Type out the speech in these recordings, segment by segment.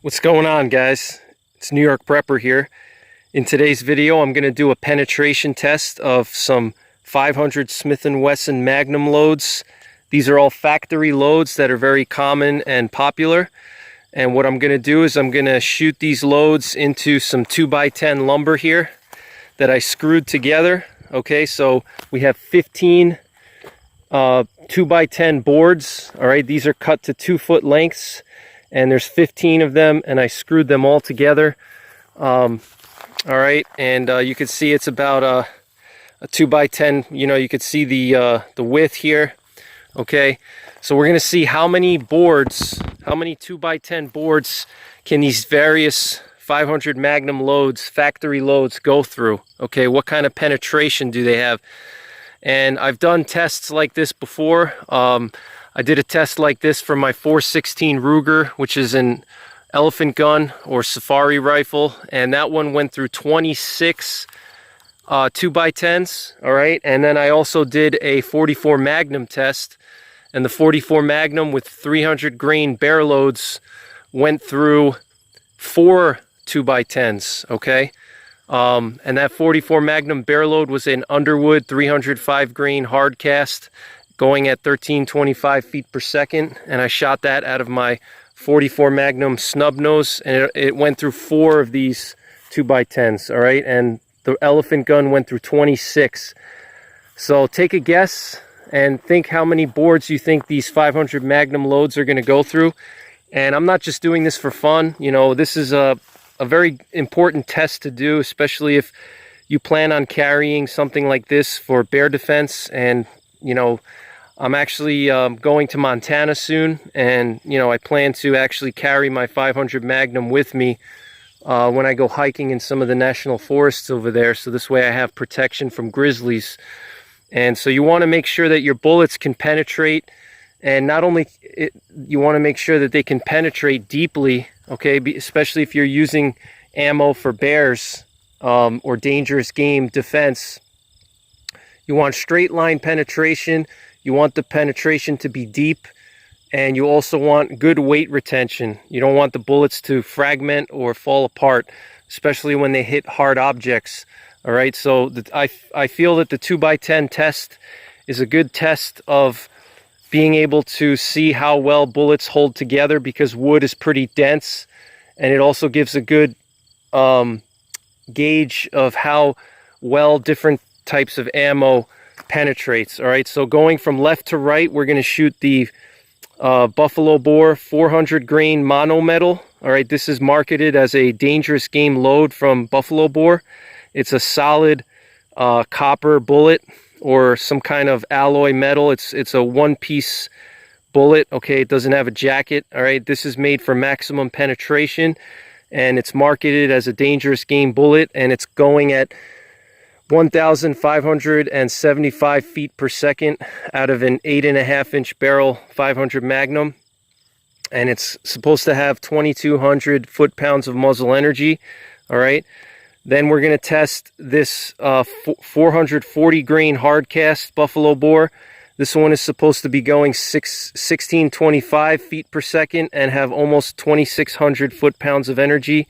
What's going on, guys? It's New York Prepper here. In today's video, I'm going to do a penetration test of some 500 Smith & Wesson Magnum loads. These are all factory loads that are very common and popular. And what I'm going to do is I'm going to shoot these loads into some 2x10 lumber here that I screwed together. Okay, so we have 15 2x10 boards. All right, these are cut to 2-foot lengths. And there's 15 of them, and I screwed them all together. All right, and you can see it's about a 2x10. You know, you could see the width here. Okay, so we're gonna see how many boards, how many 2x10 boards can these various 500 Magnum loads, factory loads, go through. Okay, what kind of penetration do they have? And I've done tests like this before. I did a test like this for my 416 Ruger, which is an elephant gun or safari rifle, and that one went through 26 2x10s. All right, and then I also did a 44 Magnum test, and the 44 Magnum with 300 grain bear loads went through 4 2x10s. Okay, and that 44 Magnum bear load was an Underwood 305 grain hardcast, going at 1325 feet per second, and I shot that out of my 44 Magnum snub nose, and it went through 4 of these 2x10s. All right, and the elephant gun went through 26. So take a guess and think how many boards you think these 500 Magnum loads are going to go through. And I'm not just doing this for fun. You know, this is a very important test to do, especially if you plan on carrying something like this for bear defense. And you know, I'm actually going to Montana soon, and you know, I plan to actually carry my 500 Magnum with me when I go hiking in some of the national forests over there, so this way I have protection from grizzlies. And so you want to make sure that your bullets can penetrate, and not only you want to make sure that they can penetrate deeply, okay, especially if you're using ammo for bears or dangerous game defense. You want straight line penetration. You want the penetration to be deep, and you also want good weight retention. You don't want the bullets to fragment or fall apart, especially when they hit hard objects. All right, so I feel that the 2x10 test is a good test of being able to see how well bullets hold together, because wood is pretty dense, and it also gives a good gauge of how well different types of ammo penetrates. All right, so going from left to right, we're going to shoot the Buffalo Boar 400 grain mono metal. All right, this is marketed as a dangerous game load from Buffalo Boar. It's a solid copper bullet or some kind of alloy metal. It's a one-piece bullet. Okay, it doesn't have a jacket. All right, this is made for maximum penetration, and it's marketed as a dangerous game bullet, and it's going at 1,575 feet per second out of an 8.5-inch barrel 500 Magnum, and it's supposed to have 2,200 foot-pounds of muzzle energy. All right, then we're going to test this 440 grain hardcast Buffalo Boar. This one is supposed to be going 1,625 feet per second and have almost 2,600 foot-pounds of energy.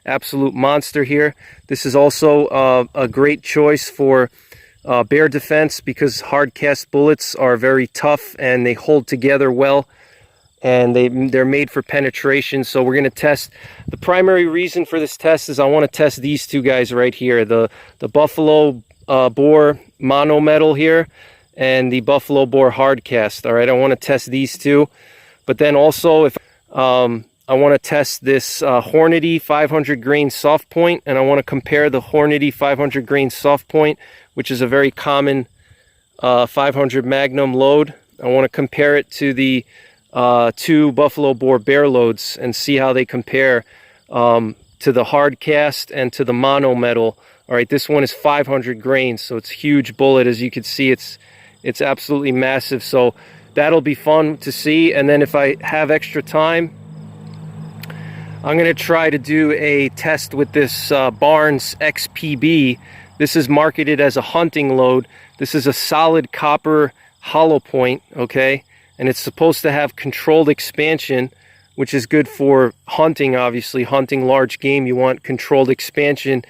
Absolute monster here. This is also a great choice for bear defense, because hard cast bullets are very tough and they hold together well, and they're made for penetration. So we're going to test. The primary reason for this test is I want to test these two guys right here, the Buffalo Boar mono metal here and the Buffalo Boar hardcast. All right, I want to test these two, but then also if I want to test this Hornady 500 grain soft point, and I want to compare the Hornady 500 grain soft point, which is a very common 500 Magnum load. I want to compare it to the 2 Buffalo Boar bear loads and see how they compare to the hard cast and to the mono metal. All right, this one is 500 grains, so it's a huge bullet. As you can see, it's absolutely massive. So that'll be fun to see. And then if I have extra time, I'm going to try to do a test with this Barnes XPB. This is marketed as a hunting load. This is a solid copper hollow point, okay? And it's supposed to have controlled expansion, which is good for hunting. Obviously, hunting large game, you want controlled expansion,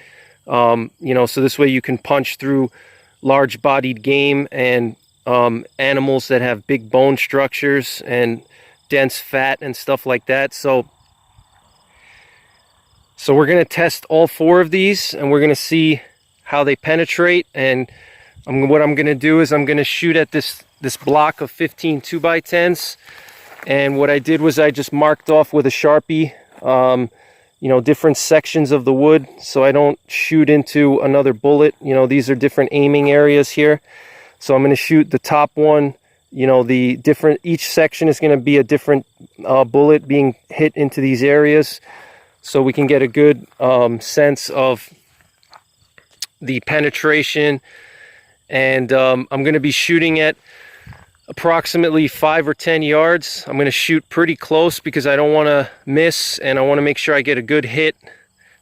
you know, so this way you can punch through large bodied game and animals that have big bone structures and dense fat and stuff like that. So we're going to test all 4 of these, and we're going to see how they penetrate. And what I'm going to do is I'm going to shoot at this block of 15 2x10s. And what I did was I just marked off with a Sharpie, you know, different sections of the wood, so I don't shoot into another bullet. You know, these are different aiming areas here. So I'm going to shoot the top one. You know, each section is going to be a different bullet being hit into these areas, so we can get a good sense of the penetration. And I'm going to be shooting at approximately 5 or 10 yards. I'm going to shoot pretty close because I don't want to miss, and I want to make sure I get a good hit.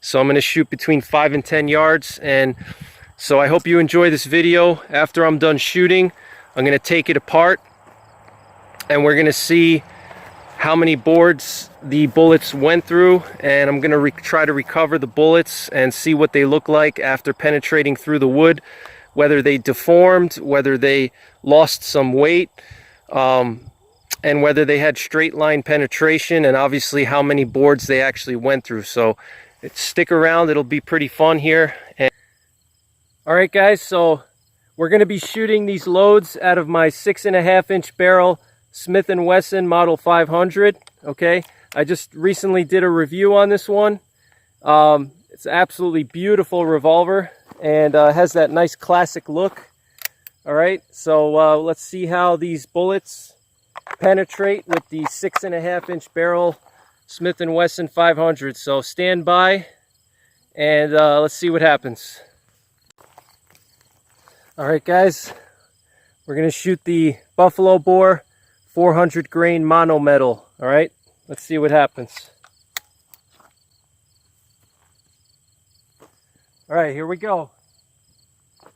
So I'm going to shoot between 5 and 10 yards. And so I hope you enjoy this video. After I'm done shooting, I'm going to take it apart, and we're going to see how many boards the bullets went through, and I'm going to try to recover the bullets and see what they look like after penetrating through the wood, whether they deformed, whether they lost some weight, and whether they had straight line penetration, and obviously how many boards they actually went through. So stick around, it'll be pretty fun here. All right guys, so we're going to be shooting these loads out of my 6.5-inch barrel Smith & Wesson Model 500. Okay, I just recently did a review on this one. It's an absolutely beautiful revolver, and has that nice classic look. All right, so let's see how these bullets penetrate with the 6.5-inch barrel Smith & Wesson 500. So stand by, and let's see what happens. All right guys, we're going to shoot the Buffalo Boar 400 grain mono metal. All right, let's see what happens. All right, here we go.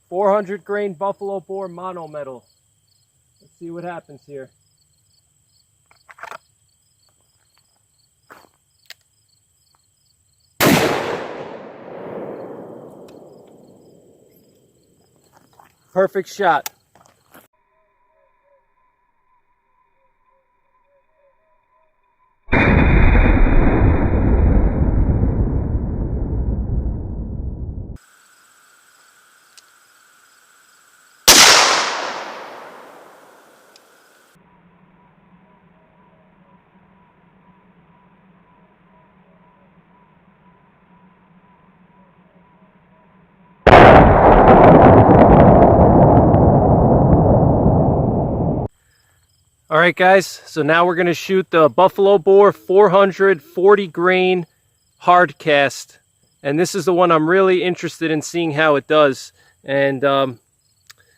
400 grain Buffalo Boar mono metal. Let's see what happens here. Perfect shot. All right guys, so now we're going to shoot the Buffalo Boar 440 grain Hardcast, and this is the one I'm really interested in seeing how it does. And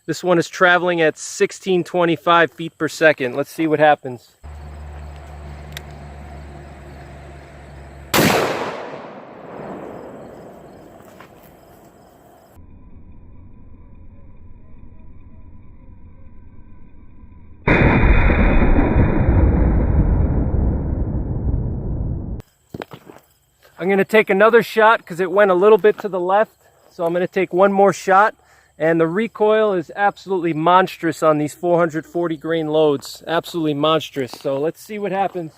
this one is traveling at 1625 feet per second. Let's see what happens. I'm going to take another shot because it went a little bit to the left. So I'm going to take one more shot. And the recoil is absolutely monstrous on these 440 grain loads. Absolutely monstrous. So let's see what happens.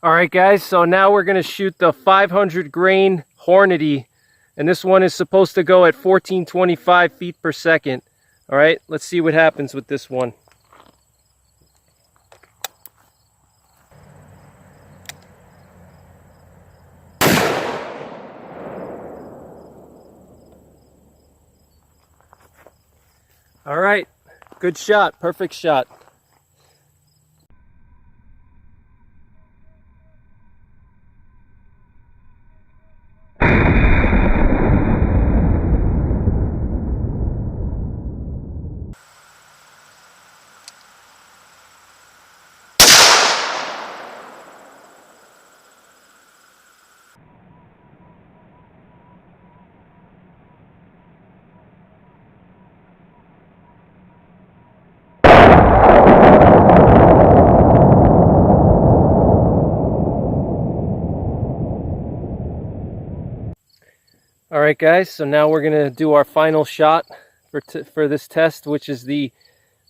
All right, guys, so now we're going to shoot the 500 grain Hornady, and this one is supposed to go at 1425 feet per second. All right, let's see what happens with this one. All right, good shot, perfect shot. All right, guys, so now we're going to do our final shot for this test, which is the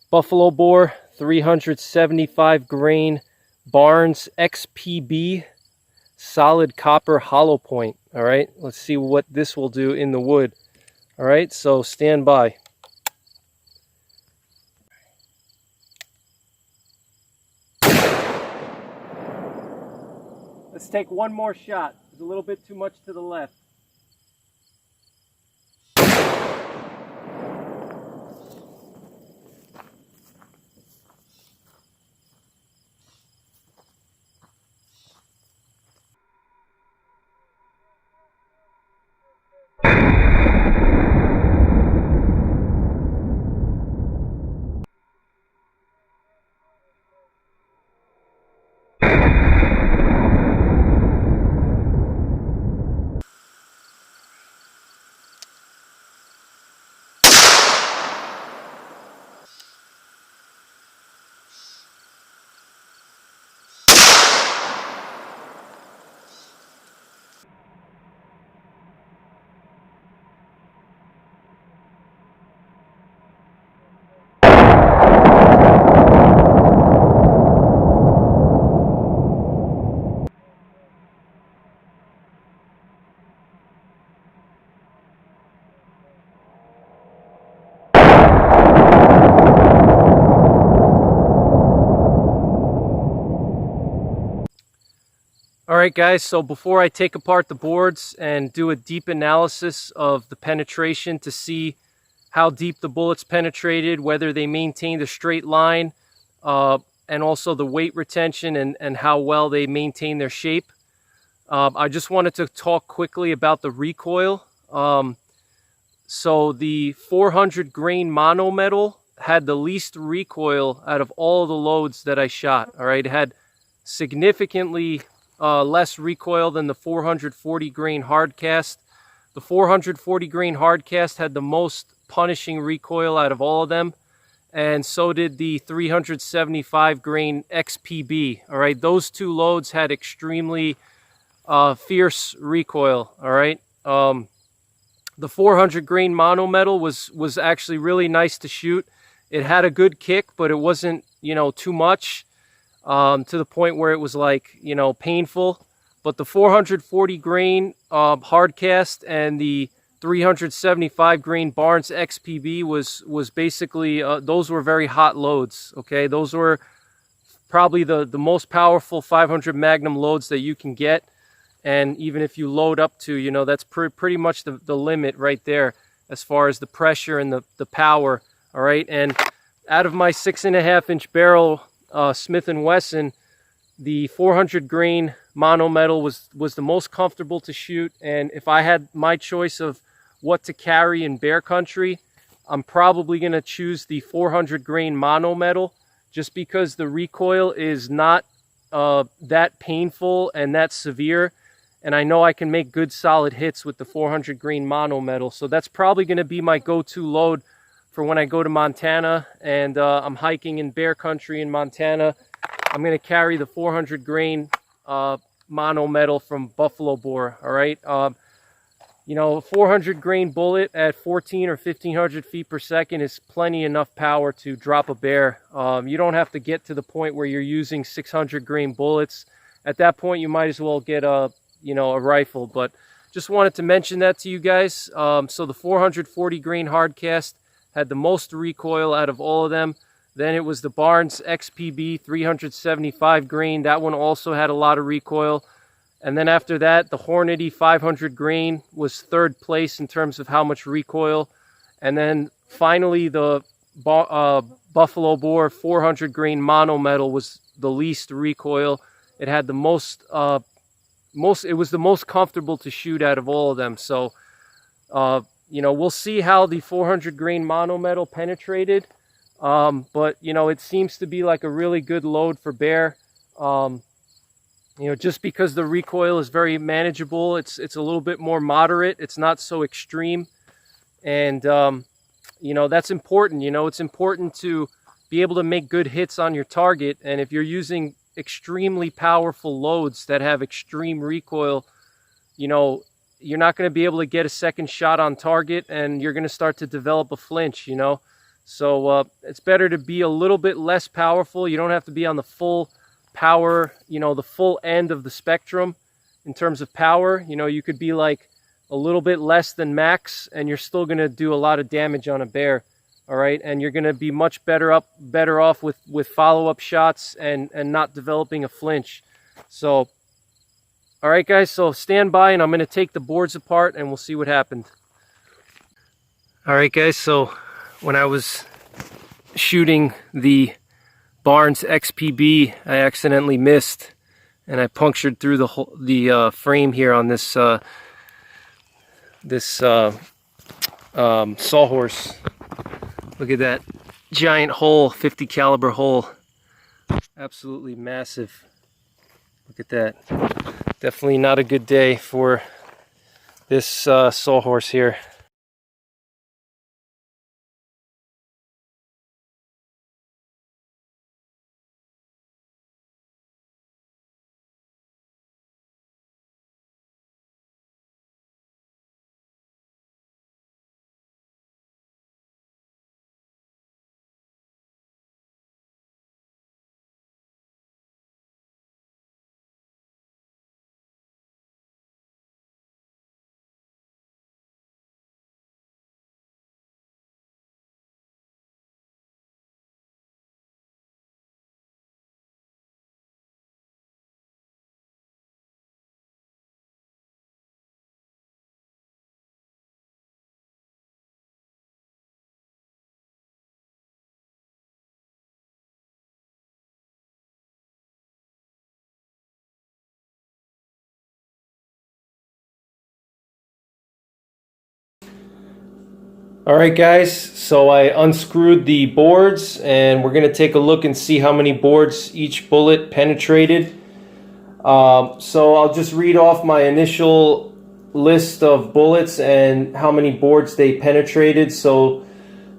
Buffalo Boar 375 grain Barnes XPB solid copper hollow point. All right, let's see what this will do in the wood. All right, so stand by. Let's take one more shot. It's a little bit too much to the left. All right, guys, so before I take apart the boards and do a deep analysis of the penetration to see how deep the bullets penetrated, whether they maintained a straight line, and also the weight retention and how well they maintain their shape, I just wanted to talk quickly about the recoil. So the 400 grain mono metal had the least recoil out of all the loads that I shot. All right, it had significantly less recoil than the 440 grain hardcast. The 440 grain hardcast had the most punishing recoil out of all of them, and so did the 375 grain XPB. All right, those two loads had extremely fierce recoil. All right, the 400 grain mono metal was actually really nice to shoot. It had a good kick, but it wasn't, you know, too much. To the point where it was like, you know, painful. But the 440 grain hardcast and the 375 grain Barnes XPB was basically, those were very hot loads, okay? Those were probably the most powerful 500 Magnum loads that you can get. And even if you load up to, you know, that's pretty much the limit right there as far as the pressure and the power, all right? And out of my 6.5 inch barrel Smith & Wesson, the 400 grain mono metal was the most comfortable to shoot. And if I had my choice of what to carry in bear country, I'm probably going to choose the 400 grain mono metal, just because the recoil is not that painful and that severe. And I know I can make good solid hits with the 400 grain mono metal. So that's probably going to be my go-to load for when I go to Montana and I'm hiking in bear country in Montana. I'm going to carry the 400 grain mono metal from Buffalo Boar, all right? You know, a 400 grain bullet at 14 or 1500 feet per second is plenty enough power to drop a bear. You don't have to get to the point where you're using 600 grain bullets at that point you might as well get a, you know, a rifle. But just wanted to mention that to you guys. So the 440 grain hardcast had the most recoil out of all of them. Then it was the Barnes XPB 375 grain. That one also had a lot of recoil. And then after that, the Hornady 500 grain was third place in terms of how much recoil. And then finally, the Buffalo Boar 400 grain mono metal was the least recoil. It had the most, it was the most comfortable to shoot out of all of them. So, you know, we'll see how the 400 grain mono metal penetrated. But, you know, it seems to be like a really good load for bear. You know, just because the recoil is very manageable, it's a little bit more moderate. It's not so extreme. And, you know, that's important. You know, it's important to be able to make good hits on your target. And if you're using extremely powerful loads that have extreme recoil, you know, you're not going to be able to get a second shot on target, and you're going to start to develop a flinch, you know. So it's better to be a little bit less powerful. You don't have to be on the full power, you know, the full end of the spectrum in terms of power. You know, you could be like a little bit less than max, and you're still going to do a lot of damage on a bear. All right, and you're going to be much better off with follow-up shots and not developing a flinch. So, all right, guys. So stand by, and I'm going to take the boards apart, and we'll see what happened. All right, guys. So when I was shooting the Barnes XPB, I accidentally missed, and I punctured through the frame here on this sawhorse. Look at that giant hole, 50 caliber hole. Absolutely massive. Look at that. Definitely not a good day for this sawhorse here. All right, guys, so I unscrewed the boards, and we're going to take a look and see how many boards each bullet penetrated. So I'll just read off my initial list of bullets and how many boards they penetrated. So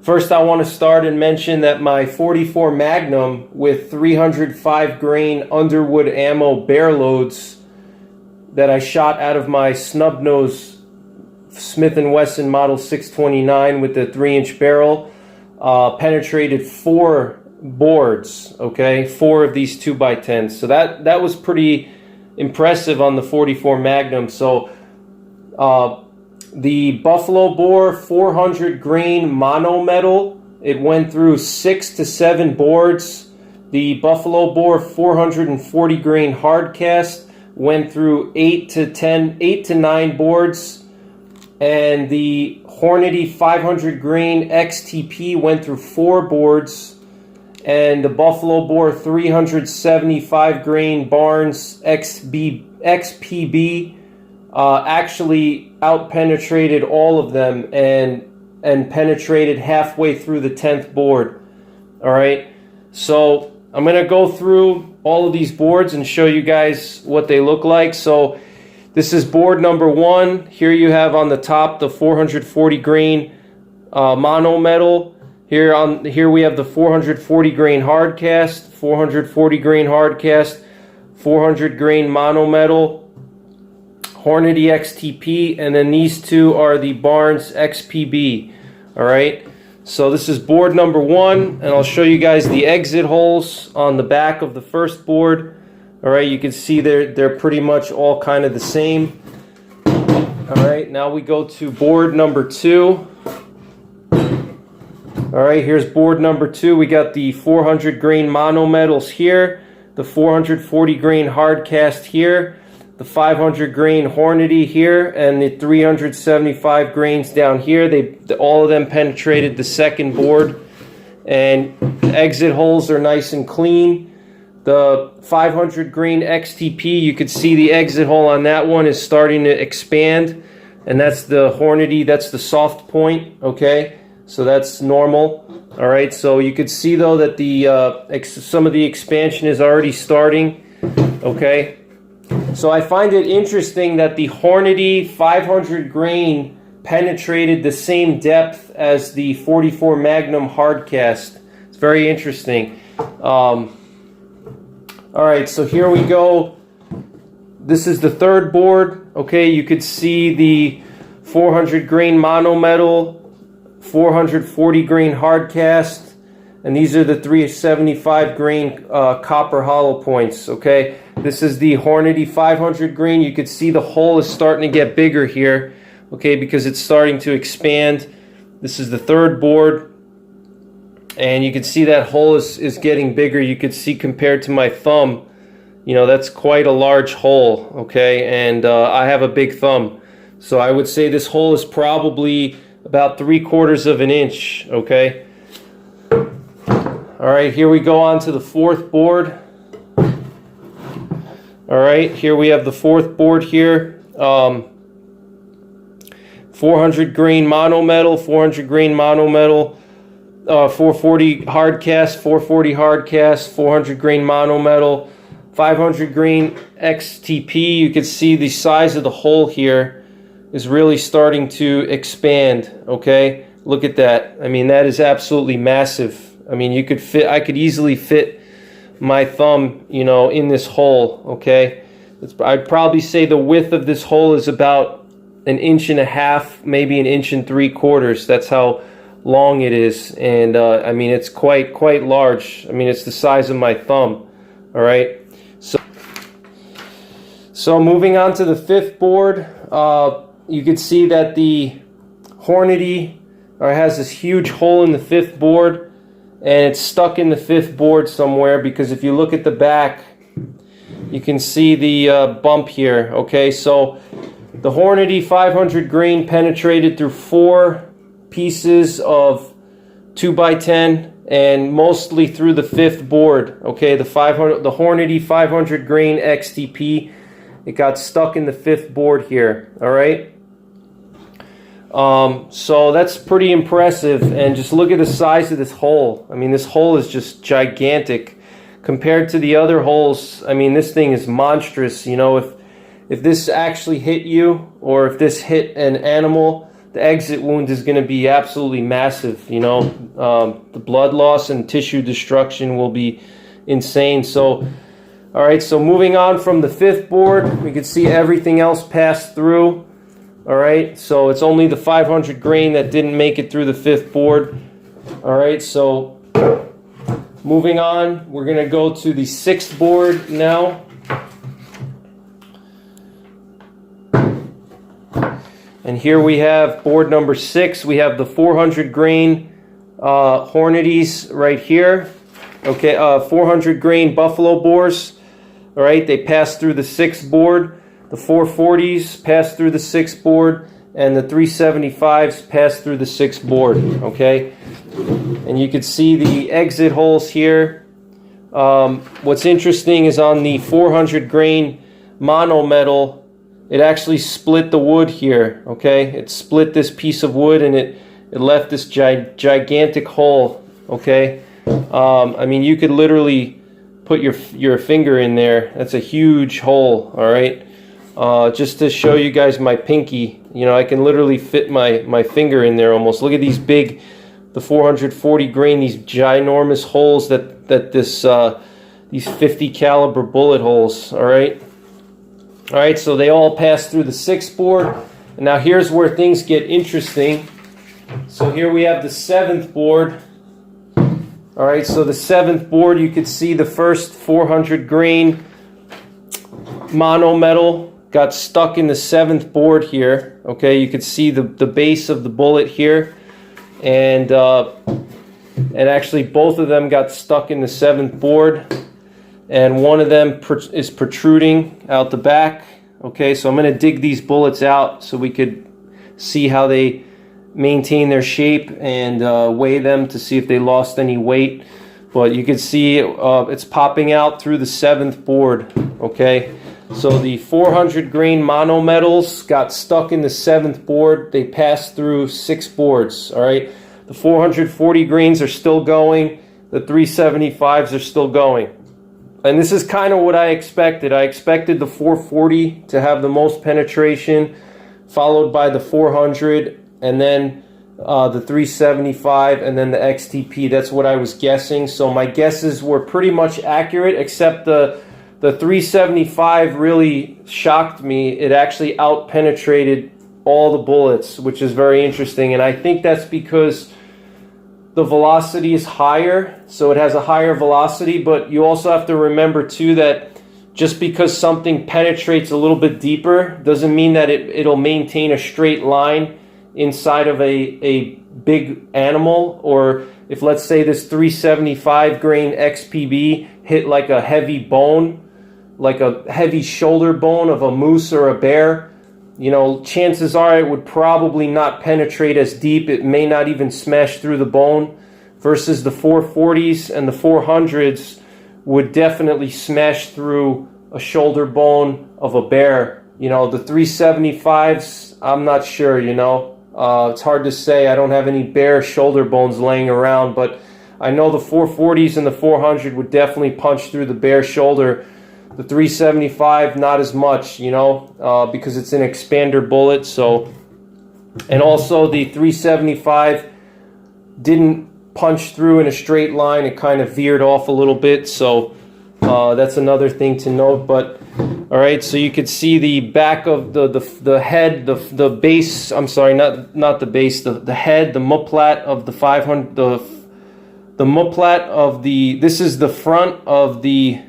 first I want to start and mention that my 44 Magnum with 305 grain Underwood ammo bear loads that I shot out of my snub nose Smith & Wesson Model 629 with the 3-inch barrel penetrated 4 boards, okay? 4 of these 2x10s. So that was pretty impressive on the 44 Magnum. So the Buffalo Boar 400 grain mono metal, it went through 6 to 7 boards. The Buffalo Boar 440 grain hardcast went through 8 to 9 boards. And the Hornady 500 grain XTP went through 4 boards. And the Buffalo Boar 375 grain Barnes XPB actually out-penetrated all of them and penetrated halfway through the 10th board. All right, so I'm going to go through all of these boards and show you guys what they look like. So this is board number 1. Here you have on the top the 440 grain mono metal. Here we have the 440 grain hardcast, 440 grain hardcast, 400 grain mono metal, Hornady XTP, and then these two are the Barnes XPB. All right. So this is board number 1, and I'll show you guys the exit holes on the back of the first board. All right, you can see they're pretty much all kind of the same. All right, now we go to board number 2. All right, here's board number 2. We got the 400 grain monometals here, the 440 grain hardcast here, the 500 grain Hornady here, and the 375 grains down here. All of them penetrated the second board, and the exit holes are nice and clean. The 500 grain XTP, you can see the exit hole on that one is starting to expand, and that's the Hornady, that's the soft point, okay? So that's normal. All right, so you could see though that some of the expansion is already starting, okay? So I find it interesting that the Hornady 500 grain penetrated the same depth as the 44 Magnum hardcast. It's very interesting. All right, so here we go. This is the third board. Okay, you could see the 400 grain monometal, 440 grain hardcast, and these are the 375 grain copper hollow points. Okay, this is the Hornady 500 grain. You could see the hole is starting to get bigger here. Okay, because it's starting to expand. This is the third board. And you can see that hole is getting bigger. You could see compared to my thumb, you know, that's quite a large hole, okay? And I have a big thumb. So I would say this hole is probably about 3/4 of an inch, okay? All right, here we go on to the fourth board. All right, here we have the fourth board here. 400 grain monometal, 400 grain monometal, 440 hardcast, 440 hardcast, 400 grain monometal, 500 grain XTP. You can see the size of the hole here is really starting to expand, okay? Look at that. I mean, that is absolutely massive. I mean, I could easily fit my thumb, you know, in this hole, okay? I'd probably say the width of this hole is about 1.5 inches, maybe 1.75 inches. That's how long it is, and I mean, it's quite large. I mean, it's the size of my thumb. All right, so moving on to the fifth board, you can see that the Hornady has this huge hole in the fifth board, and it's stuck in the fifth board somewhere, because if you look at the back, you can see the bump here. Okay, so the Hornady 500 grain penetrated through 4 pieces of 2x10 and mostly through the fifth board. Okay, the Hornady 500 grain XTP, it got stuck in the fifth board here. All right, so that's pretty impressive, and just look at the size of this hole. I mean, this hole is just gigantic compared to the other holes. I mean, this thing is monstrous. You know, if this actually hit you, or if this hit an animal, the exit wound is going to be absolutely massive. You know, the blood loss and tissue destruction will be insane. So, all right, so moving on from the fifth board, we can see everything else passed through. All right, so it's only the 500 grain that didn't make it through the fifth board. All right, so moving on, we're going to go to the sixth board now. And here we have board number 6. We have the 400 grain Hornadys right here. Okay, 400 grain Buffalo Boars. All right, they pass through the 6th board. The 440s pass through the 6th board, and the 375s pass through the 6th board. Okay, and you can see the exit holes here. What's interesting is on the 400 grain monometal, it actually split the wood here. Okay, it split this piece of wood, and it left this gigantic hole. Okay, I mean, you could literally put your finger in there. That's a huge hole. All right, just to show you guys my pinky, you know, I can literally fit my finger in there almost. Look at these big, the 440 grain, these ginormous holes that these 50 caliber bullet holes. All right. All right, so they all pass through the 6th board. And now here's where things get interesting. So here we have the 7th board. All right, so the 7th board, you could see the first 400 grain monometal got stuck in the 7th board here. Okay, you could see the base of the bullet here, and actually both of them got stuck in the 7th board, and one of them is protruding out the back. Okay, so I'm going to dig these bullets out so we could see how they maintain their shape and weigh them to see if they lost any weight. But you can see it's popping out through the 7th board. Okay, so the 400 grain monometals got stuck in the 7th board. They passed through 6 boards. All right, the 440 grains are still going. The 375s are still going. And this is kind of what I expected. I expected the 440 to have the most penetration, followed by the 400, and then the 375, and then the XTP. That's what I was guessing. So my guesses were pretty much accurate, except the 375 really shocked me. It actually out-penetrated all the bullets, which is very interesting. And I think that's because the velocity is higher, so it has a higher velocity. But you also have to remember too that just because something penetrates a little bit deeper doesn't mean that it'll maintain a straight line inside of a big animal. Or if, let's say, this 375 grain XPB hit like a heavy bone, like a heavy shoulder bone of a moose or a bear, you know, chances are it would probably not penetrate as deep. It may not even smash through the bone, versus the 440s and the 400s would definitely smash through a shoulder bone of a bear. You know, the 375s, I'm not sure, you know. It's hard to say. I don't have any bear shoulder bones laying around, but I know the 440s and the 400 would definitely punch through the bear shoulder. The 375, not as much, you know, because it's an expander bullet. So, and also the 375 didn't punch through in a straight line. It kind of veered off a little bit. So that's another thing to note. But all right, so you could see the back of the head, the base. I'm sorry, not the base. The head, the muplat of the 500. The muplat of the. This is the front of the.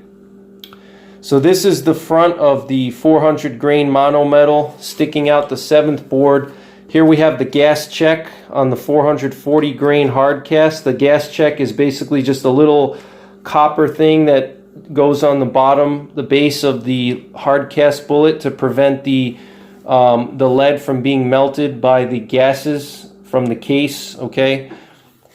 So this is the front of the 400 grain monometal sticking out the 7th board. Here we have the gas check on the 440 grain hardcast. The gas check is basically just a little copper thing that goes on the bottom, the base of the hardcast bullet to prevent the lead from being melted by the gases from the case, okay?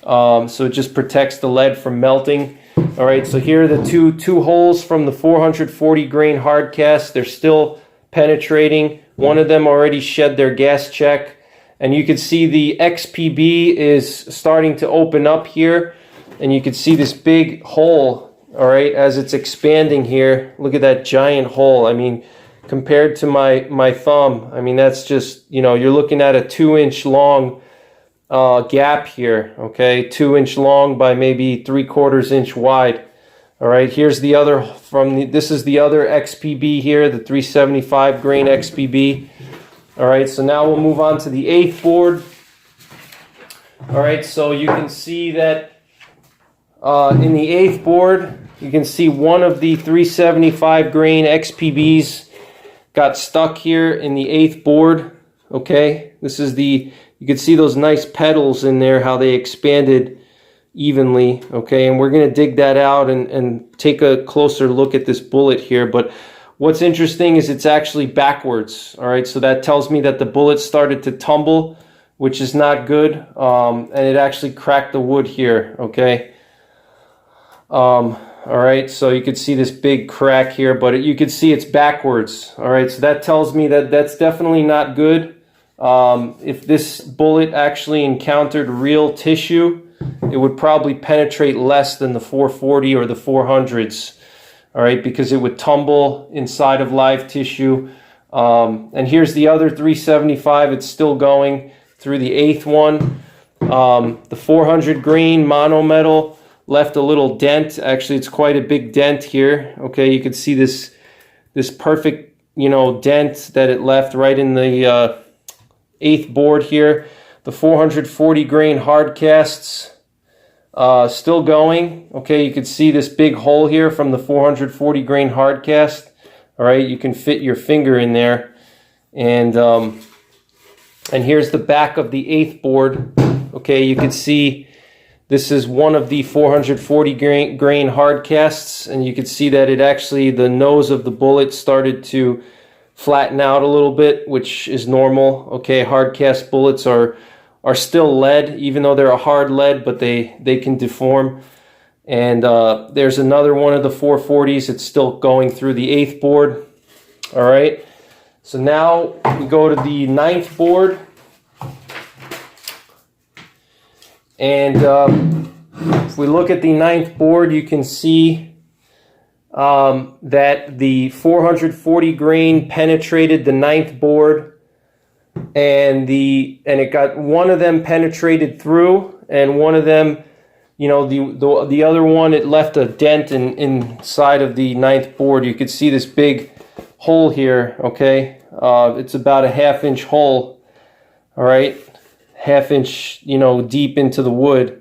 So it just protects the lead from melting. All right, so here are the two holes from the 440 grain hardcast. They're still penetrating. One of them already shed their gas check. And you can see the XPB is starting to open up here. And you can see this big hole, all right, as it's expanding here. Look at that giant hole. I mean, compared to my thumb, I mean, that's just, you know, you're looking at a 2-inch long gap here, okay, 2-inch long by maybe 3/4 inch wide. All right, here's the other this is the other XPB here, the 375 grain XPB. All right, so now we'll move on to the 8th board. All right, so you can see that in the 8th board, you can see one of the 375 grain XPBs got stuck here in the 8th board. Okay, this is you can see those nice petals in there, how they expanded evenly, okay? And we're going to dig that out and take a closer look at this bullet here. But what's interesting is it's actually backwards, all right? So that tells me that the bullet started to tumble, which is not good, and it actually cracked the wood here, okay? All right, so you can see this big crack here, but you can see it's backwards, all right? So that tells me that that's definitely not good. If this bullet actually encountered real tissue, it would probably penetrate less than the 440 or the 400s, all right, because it would tumble inside of live tissue. And here's the other 375. It's still going through the 8th one. The 400 grain monometal left a little dent. Actually, it's quite a big dent here. Okay, you can see this perfect, you know, dent that it left right in the 8th board here. The 440 grain hardcasts still going. Okay, you can see this big hole here from the 440 grain hardcast. All right, you can fit your finger in there. And here's the back of the 8th board. Okay, you can see this is one of the 440 grain hard casts, and you can see that it actually, the nose of the bullet started to flatten out a little bit, which is normal. Okay, hard cast bullets are still lead, even though they're a hard lead, but they can deform. And there's another one of the 440s. It's still going through the 8th board. All right, so now we go to the 9th board. And if we look at the 9th board, you can see that the 440 grain penetrated the 9th board, and it got one of them penetrated through, and one of them, you know, the other one, it left a dent inside of the 9th board. You could see this big hole here. Okay, it's about a 1/2 inch hole. All right. 1/2 inch, you know, deep into the wood.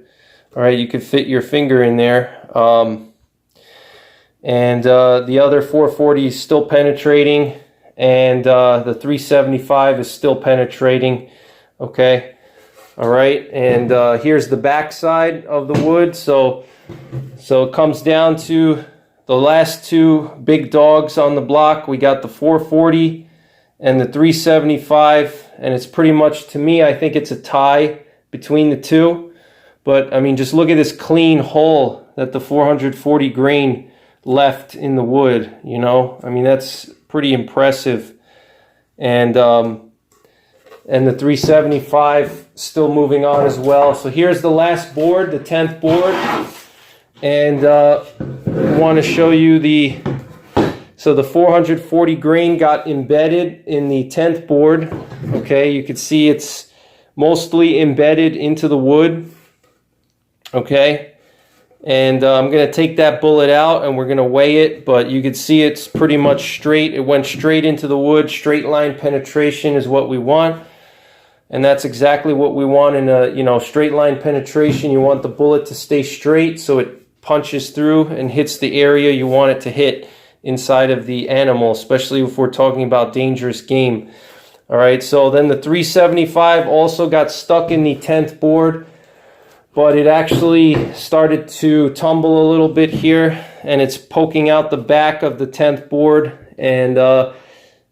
All right, you could fit your finger in there. The other 440 is still penetrating, and the 375 is still penetrating. Okay, all right, and here's the back side of the wood. So it comes down to the last 2 big dogs on the block. We got the 440 and the 375. And it's pretty much, to me, I think it's a tie between the 2. But, I mean, just look at this clean hole that the 440 grain left in the wood, you know? I mean, that's pretty impressive. And the 375 still moving on as well. So here's the last board, the 10th board. And I want to show you so the 440 grain got embedded in the 10th board. Okay, you can see it's mostly embedded into the wood. Okay, and I'm going to take that bullet out and we're going to weigh it, but you can see it's pretty much straight. It went straight into the wood. Straight line penetration is what we want, and that's exactly what we want in a, you know, straight line penetration. You want the bullet to stay straight so it punches through and hits the area you want it to hit inside of the animal, especially if we're talking about dangerous game. All right, so then the 375 also got stuck in the 10th board, but it actually started to tumble a little bit here, and it's poking out the back of the 10th board, and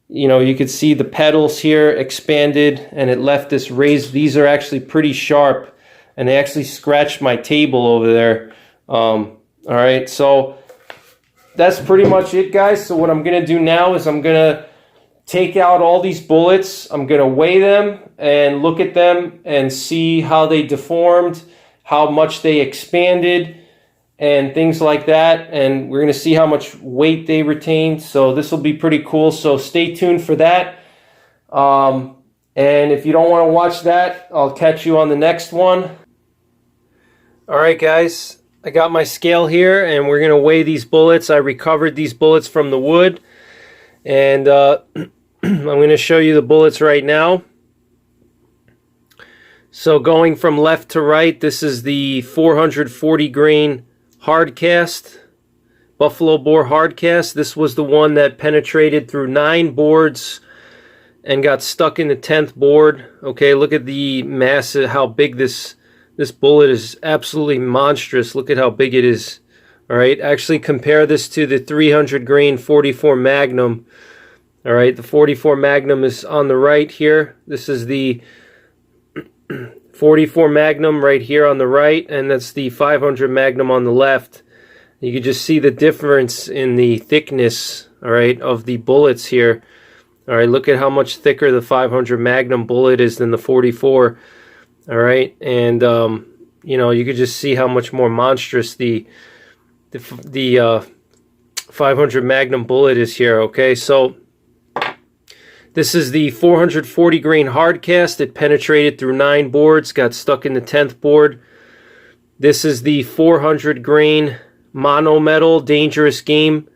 you know, you could see the petals here expanded, and it left this raised. These are actually pretty sharp, and they actually scratched my table over there. All right, so that's pretty much it, guys. So what I'm going to do now is I'm going to take out all these bullets. I'm going to weigh them and look at them and see how they deformed, how much they expanded, and things like that. And we're going to see how much weight they retained. So this will be pretty cool. So stay tuned for that. And if you don't want to watch that, I'll catch you on the next one. All right, guys. I got my scale here, and we're going to weigh these bullets. I recovered these bullets from the wood, and I'm going to show you the bullets right now. So going from left to right, this is the 440 grain hardcast, Buffalo Boar hardcast. This was the one that penetrated through 9 boards and got stuck in the 10th board. Okay, look at the mass, how big this bullet is. Absolutely monstrous. Look at how big it is. All right, actually compare this to the 300 grain 44 Magnum. All right, the 44 Magnum is on the right here. This is the 44 Magnum right here on the right, and that's the 500 Magnum on the left. You can just see the difference in the thickness, all right, of the bullets here. All right, look at how much thicker the 500 Magnum bullet is than the 44. All right, and you know, you could just see how much more monstrous the 500 Magnum bullet is here. Okay, so this is the 440 grain hardcast. It penetrated through 9 boards, got stuck in the 10th board. This is the 400 grain monometal dangerous game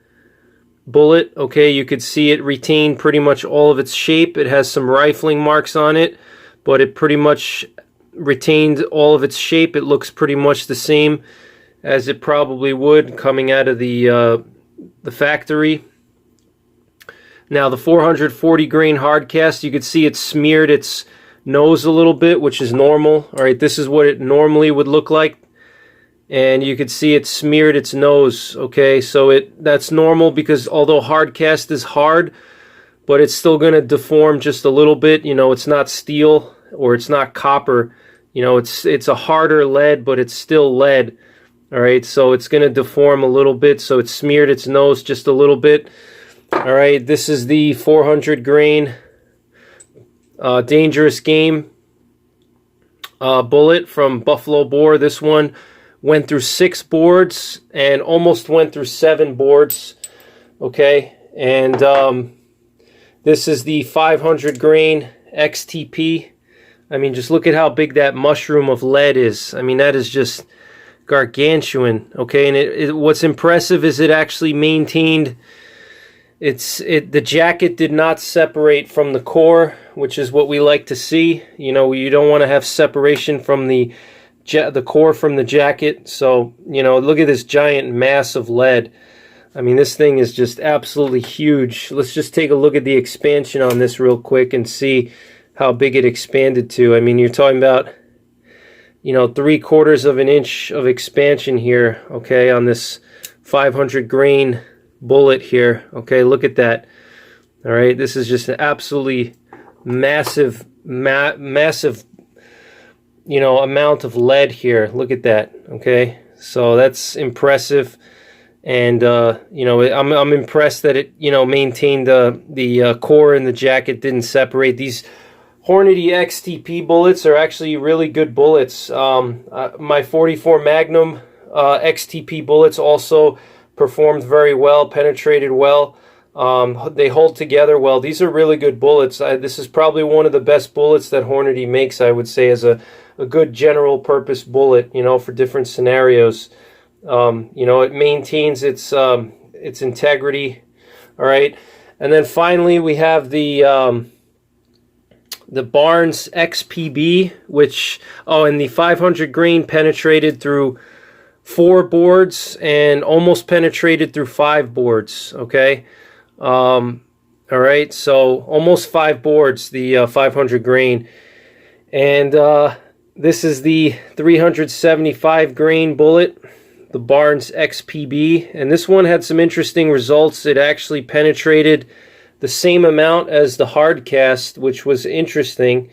bullet. Okay, you could see it retained pretty much all of its shape. It has some rifling marks on it, but it pretty much retained all of its shape. It looks pretty much the same as it probably would coming out of the factory. Now the 440 grain hardcast, you could see it smeared its nose a little bit, which is normal. All right, this is what it normally would look like. And you could see it smeared its nose, okay? So that's normal, because although hardcast is hard, but it's still going to deform just a little bit. You know, it's not steel or it's not copper. You know, it's a harder lead, but it's still lead. All right, so it's going to deform a little bit. So it smeared its nose just a little bit. All right, this is the 400 grain Dangerous Game bullet from Buffalo Boar. This one went through 6 boards and almost went through 7 boards. Okay, and this is the 500 grain XTP. I mean, just look at how big that mushroom of lead is. I mean, that is just gargantuan. Okay, and what's impressive is it actually maintained the jacket did not separate from the core, which is what we like to see. You know, you don't want to have separation from the core from the jacket. So, you know, look at this giant mass of lead. I mean, this thing is just absolutely huge. Let's just take a look at the expansion on this real quick and see how big it expanded to. I mean, you're talking about, you know, 3/4 of an inch of expansion here, okay, on this 500 grain bullet here. Okay, look at that. All right, this is just an absolutely massive, massive, you know, amount of lead here. Look at that. Okay, so that's impressive, and you know, I'm impressed that it, you know, maintained the core and the jacket didn't separate. These Hornady XTP bullets are actually really good bullets. My 44 Magnum XTP bullets also performed very well, penetrated well. They hold together well. These are really good bullets. This is probably one of the best bullets that Hornady makes, I would say, as a good general purpose bullet, you know, for different scenarios. You know, it maintains its integrity. All right, and then finally we have the Barnes XPB, which, and the 500 grain penetrated through 4 boards and almost penetrated through 5 boards. Okay, all right, so almost 5 boards, the 500 grain, and this is the 375 grain bullet, the Barnes XPB, and this one had some interesting results. It actually penetrated the same amount as the hardcast, which was interesting.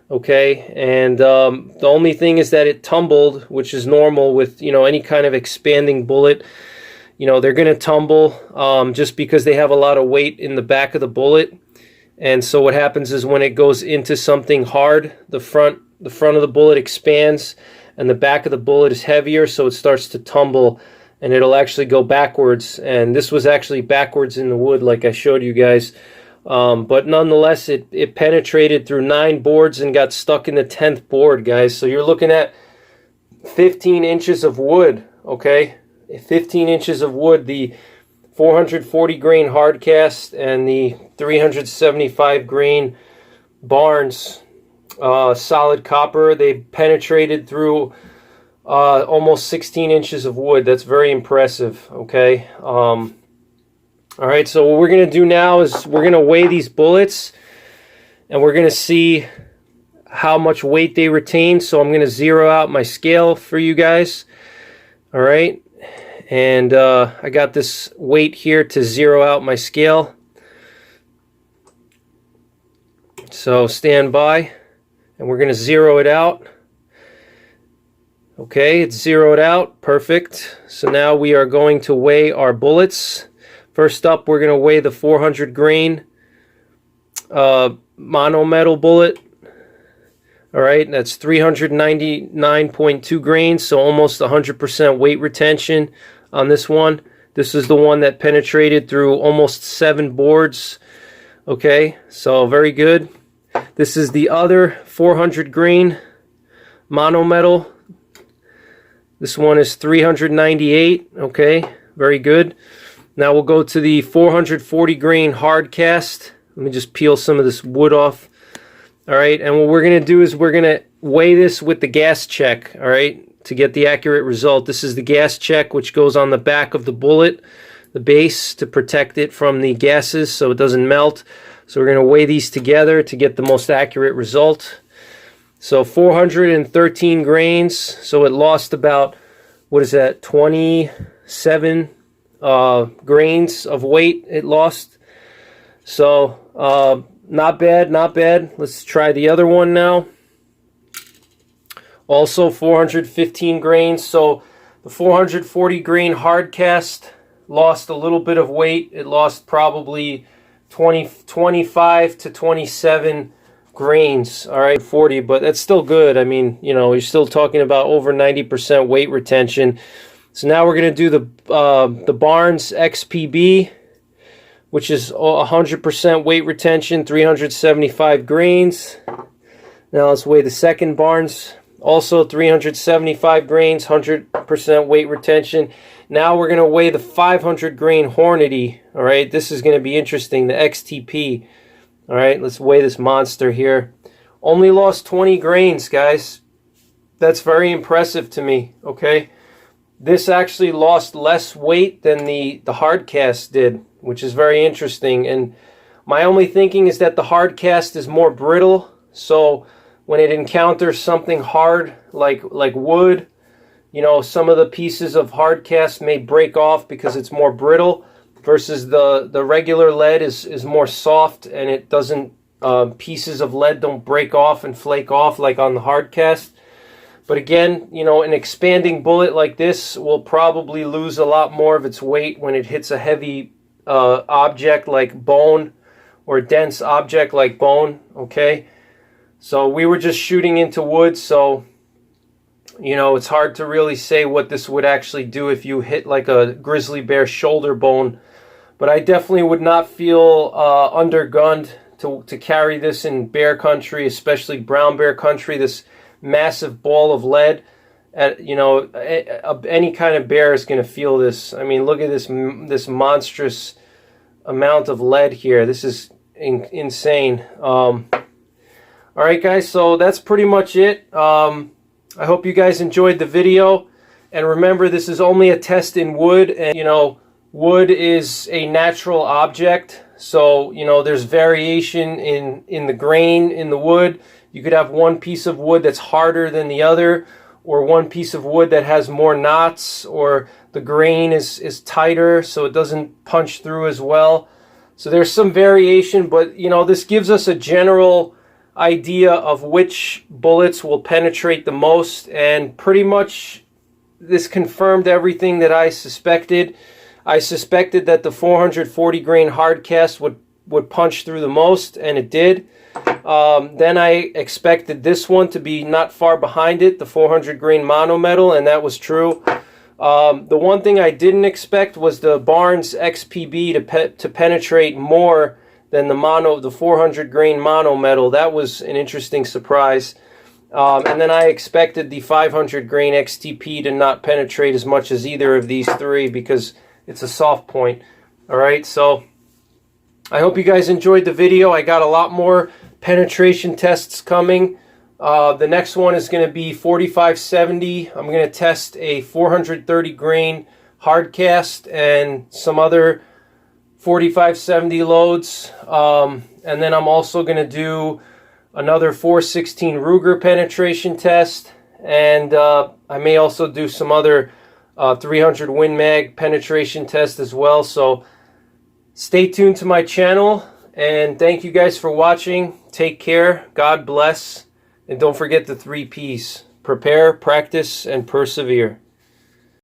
Okay, and the only thing is that it tumbled, which is normal with, you know, any kind of expanding bullet. You know, they're going to tumble just because they have a lot of weight in the back of the bullet. And so what happens is when it goes into something hard, the front of the bullet expands and the back of the bullet is heavier, so it starts to tumble and it'll actually go backwards. And this was actually backwards in the wood, like I showed you guys. But nonetheless, it penetrated through 9 boards and got stuck in the 10th board, guys. So you're looking at 15 inches of wood, okay? 15 inches of wood. The 440 grain hardcast and the 375 grain Barnes solid copper, they penetrated through almost 16 inches of wood. That's very impressive, okay? All right, so what we're going to do now is we're going to weigh these bullets, and we're going to see how much weight they retain. So I'm going to zero out my scale for you guys. All right, and I got this weight here to zero out my scale. So stand by, and we're going to zero it out. Okay, it's zeroed out. Perfect. So now we are going to weigh our bullets. First up, we're going to weigh the 400 grain mono metal bullet. All right, that's 399.2 grains, so almost 100% weight retention on this one. This is the one that penetrated through almost 7 boards. Okay, so very good. This is the other 400 grain mono metal. This one is 398. Okay, very good. Now we'll go to the 440 grain hardcast. Let me just peel some of this wood off. All right, and what we're going to do is we're going to weigh this with the gas check, all right, to get the accurate result. This is the gas check, which goes on the back of the bullet. the base to protect it from the gases so it doesn't melt. So we're going to weigh these together to get the most accurate result. So 413 grains, so it lost about, what is that, 27 grains of weight it lost. So not bad, not bad. Let's try the other one now. Also 415 grains, so the 440 grain Hardcast lost a little bit of weight. It lost probably 25 to 27 grains, all right, 40, but that's still good. I mean, you know, you're still talking about over 90% weight retention. So now we're going to do the Barnes XPB, which is 100% weight retention, 375 grains. Now let's weigh the second Barnes, also 375 grains, 100% weight retention. Now we're going to weigh the 500 grain Hornady, all right? This is going to be interesting, the XTP. All right, let's weigh this monster here. Only lost 20 grains, guys. That's very impressive to me, okay? This actually lost less weight than the Hardcast did, which is very interesting. And my only thinking is that the Hardcast is more brittle, so when it encounters something hard like wood, you know, some of the pieces of Hardcast may break off because it's more brittle, versus the regular lead is more soft, and it doesn't, pieces of lead don't break off and flake off like on the Hardcast. But again, you know, an expanding bullet like this will probably lose a lot more of its weight when it hits a heavy object like bone, or a dense object like bone, okay? So we were just shooting into wood, so, you know, it's hard to really say what this would actually do if you hit like a grizzly bear shoulder bone. But I definitely would not feel undergunned to carry this in bear country, especially brown bear country, this massive ball of lead. You know, any kind of bear is going to feel this. I mean, look at this monstrous amount of lead here. This is insane. All right, guys, so that's pretty much it. I hope you guys enjoyed the video. And remember, this is only a test in wood, and, you know, wood is a natural object, so, you know, there's variation in the grain in the wood. You could have one piece of wood that's harder than the other, or one piece of wood that has more knots, or the grain is tighter so it doesn't punch through as well. So there's some variation, but, you know, this gives us a general idea of which bullets will penetrate the most, and pretty much this confirmed everything that I suspected. I suspected that the 440 grain Hardcast would punch through the most, and it did. Then I expected this one to be not far behind it, the 400 grain monometal, and that was true. The one thing I didn't expect was the Barnes XPB to penetrate more than the 400 grain monometal. That was an interesting surprise. And then I expected the 500 grain XTP to not penetrate as much as either of these three, because it's a soft point. All right, so I hope you guys enjoyed the video. I got a lot more penetration tests coming. The next one is going to be 4570. I'm going to test a 430 grain Hardcast and some other 4570 loads. And then I'm also going to do another 416 Ruger penetration test. And I may also do some other 300 Win Mag penetration test as well. So stay tuned to my channel, and thank you guys for watching. Take care, God bless, and don't forget the 3 P's: prepare, practice, and persevere.